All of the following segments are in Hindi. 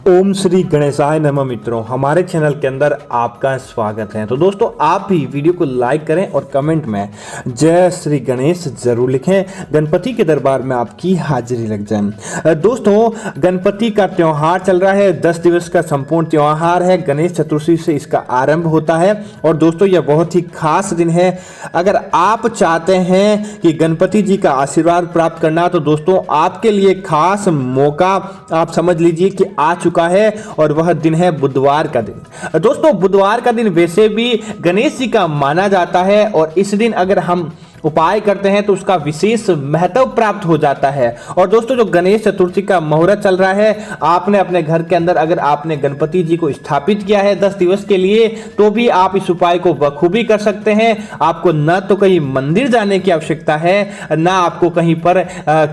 ओम श्री गणेशाय नमः। मित्रों, हमारे चैनल के अंदर आपका स्वागत है। तो दोस्तों, आप भी वीडियो को लाइक करें और कमेंट में जय श्री गणेश जरूर लिखें। गणपति के दरबार में आपकी हाजिरी लग जाए। दोस्तों, गणपति का त्योहार चल रहा है। 10 दिवस का संपूर्ण त्योहार है। गणेश चतुर्थी से इसका आरंभ होता है और दोस्तों यह बहुत ही खास दिन है। अगर आप चाहते हैं कि गणपति जी का आशीर्वाद प्राप्त करना, तो दोस्तों आपके लिए खास मौका आप समझ लीजिए कि आ चुका है और वह दिन है बुधवार का दिन। दोस्तों, बुधवार का दिन वैसे भी गणेश जी का माना जाता है और इस दिन अगर हम उपाय करते हैं तो उसका विशेष महत्व प्राप्त हो जाता है। और दोस्तों, जो गणेश चतुर्थी का मुहूर्त चल रहा है, आपने अपने घर के अंदर अगर आपने गणपति जी को स्थापित किया है 10 दिवस के लिए, तो भी आप इस उपाय को बखूबी कर सकते हैं। आपको न तो कहीं मंदिर जाने की आवश्यकता है, ना आपको कहीं पर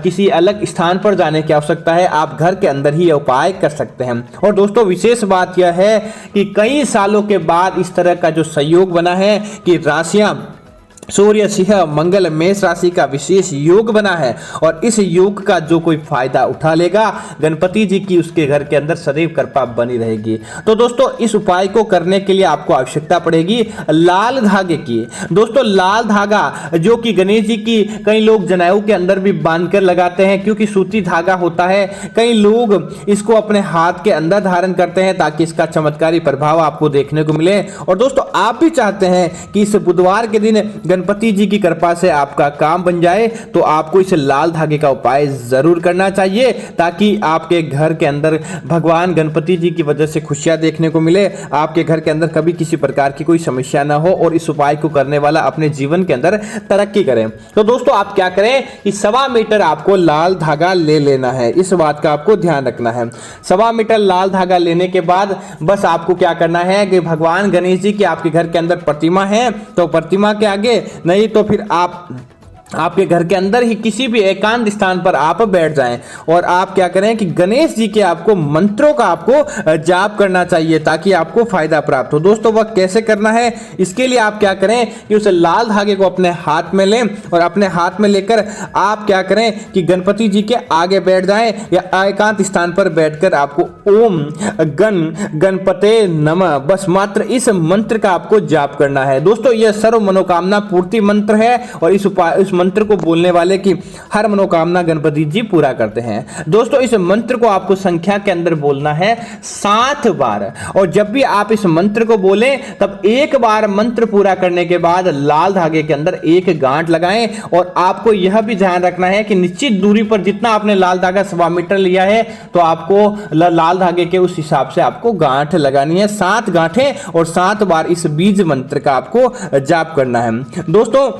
किसी अलग स्थान पर जाने की आवश्यकता है। आप घर के अंदर ही यह उपाय कर सकते हैं। और दोस्तों, विशेष बात यह है कि कई सालों के बाद इस तरह का जो संयोग बना है कि राशियां सूर्य, सिंह, मंगल, मेष राशि का विशेष योग बना है और इस योग का जो कोई फायदा उठा लेगा, गणपति जी की उसके घर के अंदर सदैव कृपा बनी रहेगी। तो दोस्तों, इस उपाय को करने के लिए आपको आवश्यकता पड़ेगी लाल धागे की। दोस्तों, लाल धागा जो कि गणेश जी की कई लोग जनेऊ के अंदर भी बांधकर लगाते हैं, क्योंकि सूती धागा होता है। कई लोग इसको अपने हाथ के अंदर धारण करते हैं ताकि इसका चमत्कारी प्रभाव आपको देखने को मिले। और दोस्तों, आप भी चाहते हैं कि इस बुधवार के दिन गणपति जी की कृपा से आपका काम बन जाए, तो आपको इस लाल धागे का उपाय जरूर करना चाहिए ताकि आपके घर के अंदर भगवान गणपति जी की वजह से खुशियां देखने को मिले। आपके घर के अंदर कभी किसी प्रकार की कोई समस्या ना हो और इस उपाय को करने वाला अपने जीवन के अंदर तरक्की करें। तो दोस्तों, आप क्या करें कि 1.25 मीटर आपको लाल धागा ले लेना है। इस बात का आपको ध्यान रखना है। 1.25 मीटर लाल धागा लेने के बाद बस आपको क्या करना है कि भगवान गणेश जी की आपके घर के अंदर प्रतिमा है, तो प्रतिमा के आगे नहीं तो फिर आपके घर के अंदर ही किसी भी एकांत स्थान पर आप बैठ जाएं और आप क्या करें कि गणेश जी के आपको मंत्रों का आपको जाप करना चाहिए ताकि आपको फायदा प्राप्त हो। दोस्तों, वह कैसे करना है, इसके लिए आप क्या करें कि उस लाल धागे को अपने हाथ में लें और अपने हाथ में लेकर आप क्या करें कि गणपति जी के आगे बैठ जाएं या एकांत स्थान पर बैठकर आपको ओम गणपते नमः, बस मात्र इस मंत्र का आपको जाप करना है। दोस्तों, यह सर्व मनोकामना पूर्ति मंत्र है और इस मंत्र को बोलने वाले की हर मनोकामना गणपति जी पूरा करते हैं। दोस्तों, इस मंत्र को आपको संख्या के अंदर बोलना है 7 बार और जब भी आप इस मंत्र को बोलें तब एक बार मंत्र पूरा करने के बाद लाल धागे के अंदर एक गांठ लगाएं और आपको यह भी ध्यान रखना है कि निश्चित दूरी पर जितना आपने लाल धागा 1.25 मीटर लिया है, तो आपको लाल धागे के उस हिसाब से आपको गांठ लगानी है। 7 गांठें और 7 बार इस बीज मंत्र का आपको जाप करना है। दोस्तों,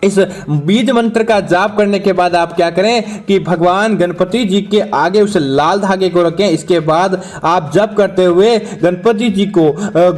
इस बीज मंत्र का जाप करने के बाद आप क्या करें कि भगवान गणपति जी के आगे उस लाल धागे को रखें। इसके बाद आप जप करते हुए गणपति जी को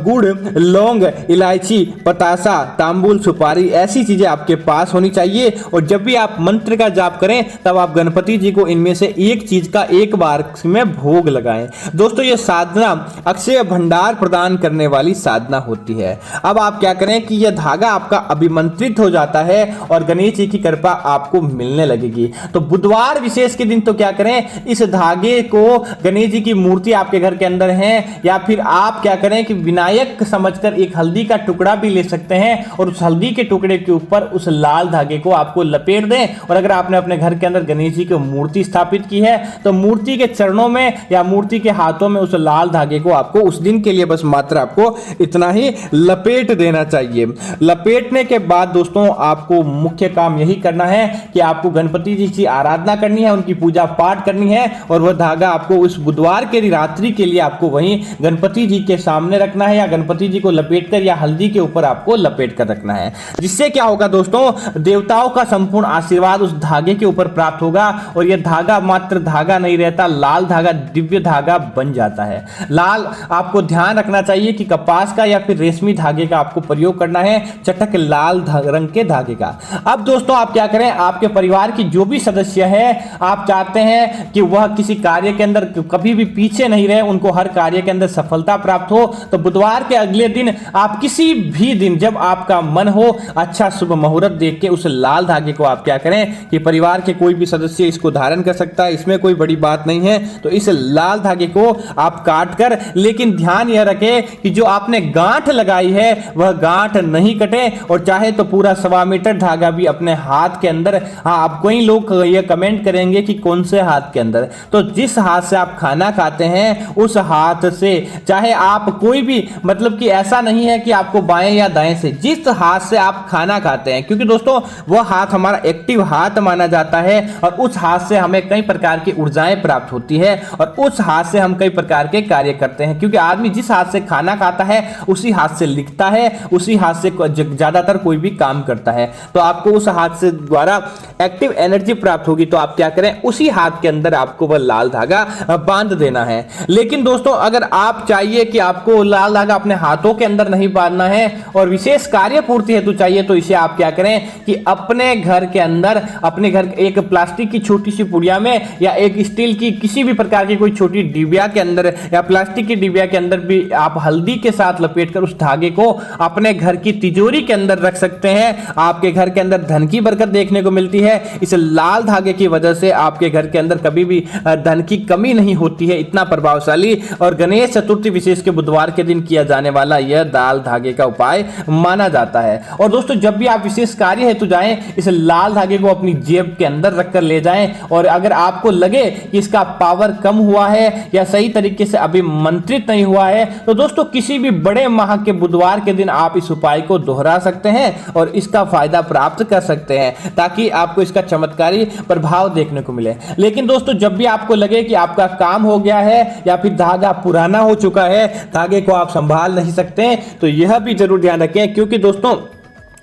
गुड़, लौंग, इलायची, पतासा, तांबुल, सुपारी ऐसी चीजें आपके पास होनी चाहिए और जब भी आप मंत्र का जाप करें तब आप गणपति जी को इनमें से एक चीज का एक बार में भोग लगाएं। दोस्तों, यह साधना अक्षय भंडार प्रदान करने वाली साधना होती है। अब आप क्या करें कि यह धागा आपका अभिमंत्रित हो जाता है और गणेश जी की कृपा आपको मिलने लगेगी। तो बुधवार विशेष के दिन तो क्या करें, इस धागे को गणेश जी की मूर्ति आपके घर के अंदर है या फिर आप क्या करें कि विनायक समझकर एक हल्दी का टुकड़ा भी ले सकते हैं और उस हल्दी के टुकड़े के ऊपर उस लाल धागे को आपको लपेट दें। और अगर आपने अपने घर के अंदर गणेश जी की मूर्ति स्थापित की है तो मूर्ति के चरणों में या मूर्ति के हाथों में उस लाल धागे को आपको उस दिन के लिए बस मात्र आपको इतना ही लपेट देना चाहिए। लपेटने के बाद दोस्तों, आपको मुख्य काम यही करना है कि आपको गणपति जी की आराधना करनी है, उनकी पूजा पाठ करनी है और वह धागा आपको उस बुधवार के रात्रि के लिए आपको वहीं गणपति जी के सामने रखना है या गणपति जी को लपेटकर या हल्दी के ऊपर आपको लपेट कर रखना है। जिससे क्या होगा दोस्तों, देवताओं का संपूर्ण आशीर्वाद उस धागे के ऊपर प्राप्त होगा और यह धागा मात्र धागा नहीं रहता, लाल धागा दिव्य धागा बन जाता है। लाल आपको ध्यान रखना चाहिए कि कपास का या फिर रेशमी धागे का आपको प्रयोग करना है, चटक लाल रंग के धागे का। होगा। अब दोस्तों आप क्या करें, आपके परिवार की जो भी सदस्य है, आप चाहते हैं कि वह किसी कार्य के अंदर कभी भी पीछे नहीं रहे, उनको हर कार्य के अंदर सफलता प्राप्त हो, तो बुधवार के अगले दिन आप किसी भी दिन जब आपका मन हो, अच्छा शुभ मुहूर्त देख के उस लाल धागे को आप क्या करें कि परिवार के कोई भी सदस्य इसको धारण कर सकता है, इसमें कोई बड़ी बात नहीं है। तो इस लाल धागे को आप काट कर, लेकिन ध्यान यह रखें कि जो आपने गांठ लगाई है वह गांठ नहीं कटे, और चाहे तो पूरा 1.25 मीटर धागा भी अपने हाथ के अंदर, हाँ आप कोई लोग ये कमेंट करेंगे कि कौन से हाथ के अंदर, तो जिस हाथ से आप खाना खाते हैं उस हाथ से, चाहे आप कोई भी, मतलब कि ऐसा नहीं है कि आपको बाएं या दाएं से, जिस हाथ से आप खाना खाते हैं, क्योंकि दोस्तों वह हाथ हमारा एक्टिव हाथ माना जाता है और उस हाथ से हमें कई प्रकार की ऊर्जाएं प्राप्त होती है और उस हाथ से हम कई प्रकार के कार्य करते हैं, क्योंकि आदमी जिस हाथ से खाना खाता है उसी हाथ से लिखता है, उसी हाथ से ज्यादातर कोई भी काम करता है। तो आपको उस हाथ से द्वारा एक्टिव एनर्जी प्राप्त होगी, तो आप क्या करें, उसी हाथ के अंदर आपको वह लाल धागा बांध देना है। लेकिन दोस्तों अगर आप चाहिए कि आपको लाल धागा अपने हाथों के अंदर नहीं बांधना है और विशेष कार्य पूर्ति हेतु चाहिए, तो इसे आप क्या करें कि अपने घर के अंदर, अपने घर एक प्लास्टिक की छोटी सी पुड़िया में या एक स्टील की किसी भी प्रकार की कोई छोटी डिबिया के अंदर या प्लास्टिक की डिबिया के अंदर भी आप हल्दी के साथ लपेटकर उस धागे को अपने घर की तिजोरी के अंदर रख सकते हैं। आपके घर के अंदर धन की बरकत देखने को मिलती है। इस लाल धागे की वजह से आपके घर के अंदर कभी भी धन की कमी नहीं होती है। इतना प्रभावशाली और गणेश चतुर्थी विशेष के बुधवार के दिन किया जाने वाला यह लाल धागे का उपाय माना जाता है। और दोस्तों जब भी आप विशेष कार्य हेतु जाएं, इस लाल धागे को अपनी जेब के अंदर रखकर ले जाएं, और अगर आपको लगे कि इसका पावर कम हुआ है या सही तरीके से अभिमंत्रित नहीं हुआ है, तो दोस्तों किसी भी बड़े माह के बुधवार के दिन आप इस उपाय को दोहरा सकते हैं और इसका फायदा प्राप्त कर सकते हैं, ताकि आपको इसका चमत्कारी प्रभाव देखने को मिले। लेकिन दोस्तों जब भी आपको लगे कि आपका काम हो गया है या फिर धागा पुराना हो चुका है, धागे को आप संभाल नहीं सकते, तो यह भी जरूर ध्यान रखें, क्योंकि दोस्तों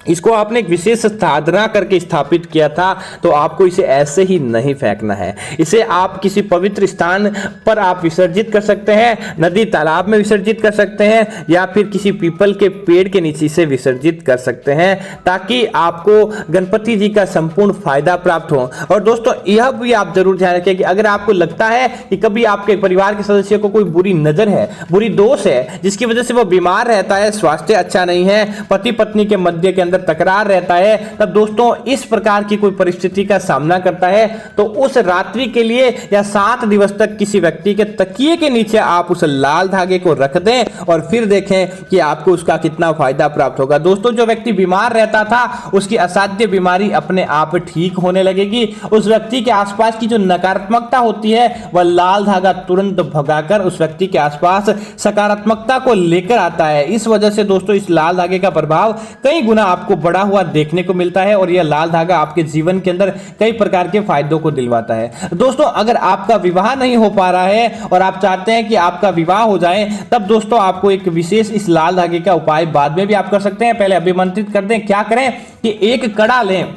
इसको आपने एक विशेष साधना करके स्थापित किया था, तो आपको इसे ऐसे ही नहीं फेंकना है। इसे आप किसी पवित्र स्थान पर आप विसर्जित कर सकते हैं, नदी तालाब में विसर्जित कर सकते हैं, या फिर किसी पीपल के पेड़ के नीचे से विसर्जित कर सकते हैं, ताकि आपको गणपति जी का संपूर्ण फायदा प्राप्त हो। और दोस्तों यह भी आप जरूर ध्यान रखें कि अगर आपको लगता है कि कभी आपके परिवार के सदस्य को कोई बुरी नजर है, बुरी दोष है, जिसकी वजह से वो बीमार रहता है, स्वास्थ्य अच्छा नहीं है, पति पत्नी के मध्य के अंदर तकरार रहता है, तब दोस्तों इस प्रकार की कोई परिस्थिति का सामना करता है, तो उस रात्रि के लिए या 7 दिवस तक किसी व्यक्ति के तकिए के नीचे आप उस लाल धागे को रख दें और फिर देखें कि आपको उसका कितना फायदा प्राप्त होगा। दोस्तों जो व्यक्ति बीमार रहता था उसकी असाध्य बीमारी अपने आप ठीक होने लगेगी। उस व्यक्ति के आसपास की जो नकारात्मकता होती है वह लाल धागा तुरंत भगाकर उस व्यक्ति के आसपास सकारात्मकता को लेकर आता है। इस वजह से दोस्तों इस लाल धागे का प्रभाव कई गुना आपको बढ़ा हुआ देखने को मिलता है और यह लाल धागा आपके जीवन के अंदर कई प्रकार के फायदों को दिलवाता है। दोस्तों अगर आपका विवाह नहीं हो पा रहा है और आप चाहते हैं कि आपका विवाह हो जाए, तब दोस्तों आपको एक विशेष इस लाल धागे का उपाय बाद में भी आप कर सकते हैं। पहले अभिमंत्रित कर दें, क्या करें कि एक कड़ा लें,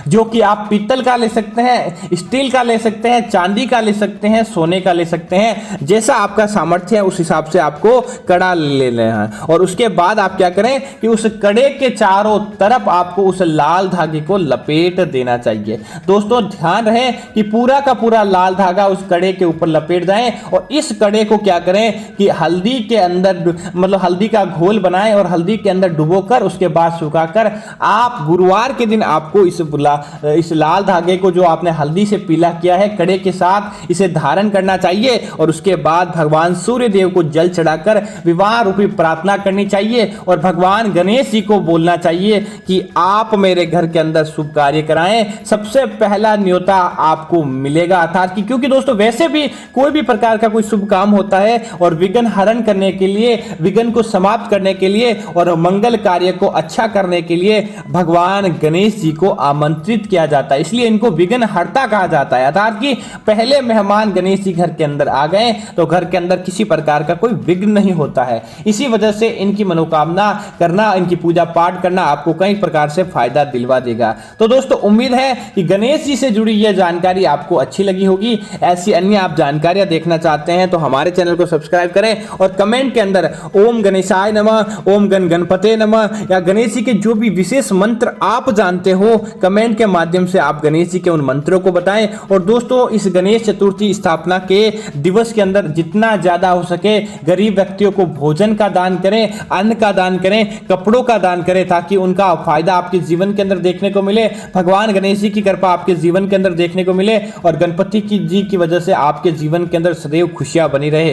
जो कि आप पीतल का ले सकते हैं, स्टील का ले सकते हैं, चांदी का ले सकते हैं, सोने का ले सकते हैं, जैसा आपका सामर्थ्य है उस हिसाब से आपको कड़ा ले लेना है। और उसके बाद आप क्या करें कि उस कड़े के चारों तरफ आपको उस लाल धागे को लपेट देना चाहिए। दोस्तों ध्यान रहे कि पूरा का पूरा लाल धागा उस कड़े के ऊपर लपेट जाए और इस कड़े को क्या करें कि हल्दी के अंदर, मतलब हल्दी का घोल बनाएं और हल्दी के अंदर डुबोकर उसके बाद सुखाकर आप गुरुवार के दिन आपको इस लाल धागे को जो आपने हल्दी से पीला किया है कड़े के साथ इसे धारण करना चाहिए और उसके बाद भगवान सूर्य देव को जल चढ़ाकर विवाह रूपी प्रार्थना करनी चाहिए और भगवान गणेश जी को बोलना चाहिए कि आप मेरे घर के अंदर शुभ कार्य कराएं। सबसे पहला न्योता आपको मिलेगा, अर्थात कि क्योंकि दोस्तों वैसे भी कोई भी प्रकार का कोई शुभ काम होता है और विघ्न हरण करने के लिए, विघ्न को समाप्त करने के लिए और मंगल कार्य को अच्छा करने के लिए भगवान गणेश जी को आमंत्रित आमंत्रित किया जाता है, इसलिए इनको विघ्नहर्ता कहा जाता है। अर्थात कि पहले मेहमान गणेश जी घर के अंदर आ गए तो घर के अंदर किसी प्रकार का कोई विघ्न नहीं होता है। इसी वजह से इनकी मनोकामना करना, इनकी पूजा पाठ करना आपको कई प्रकार से फायदा दिलवा देगा। तो दोस्तों उम्मीद है कि गणेश जी से जुड़ी यह जानकारी आपको अच्छी लगी होगी। ऐसी अन्य आप जानकारियां देखना चाहते हैं तो हमारे चैनल को सब्सक्राइब करें और कमेंट के अंदर ओम गणेशाय नमः, ओम गणपते नमः या गणेश जी के जो भी विशेष मंत्र आप जानते हो कमेंट के माध्यम से आप गणेश जी के उन मंत्रों को बताएं। और दोस्तों इस गणेश चतुर्थी स्थापना के दिवस के अंदर जितना ज्यादा हो सके गरीब व्यक्तियों को भोजन का दान करें, अन्न का दान करें, कपड़ों का दान करें, ताकि उनका फायदा आपके जीवन के अंदर देखने को मिले। भगवान गणेश जी की कृपा आपके जीवन के अंदर देखने को मिले और गणपति जी की वजह से आपके जीवन के अंदर सदैव खुशियां बनी रहे।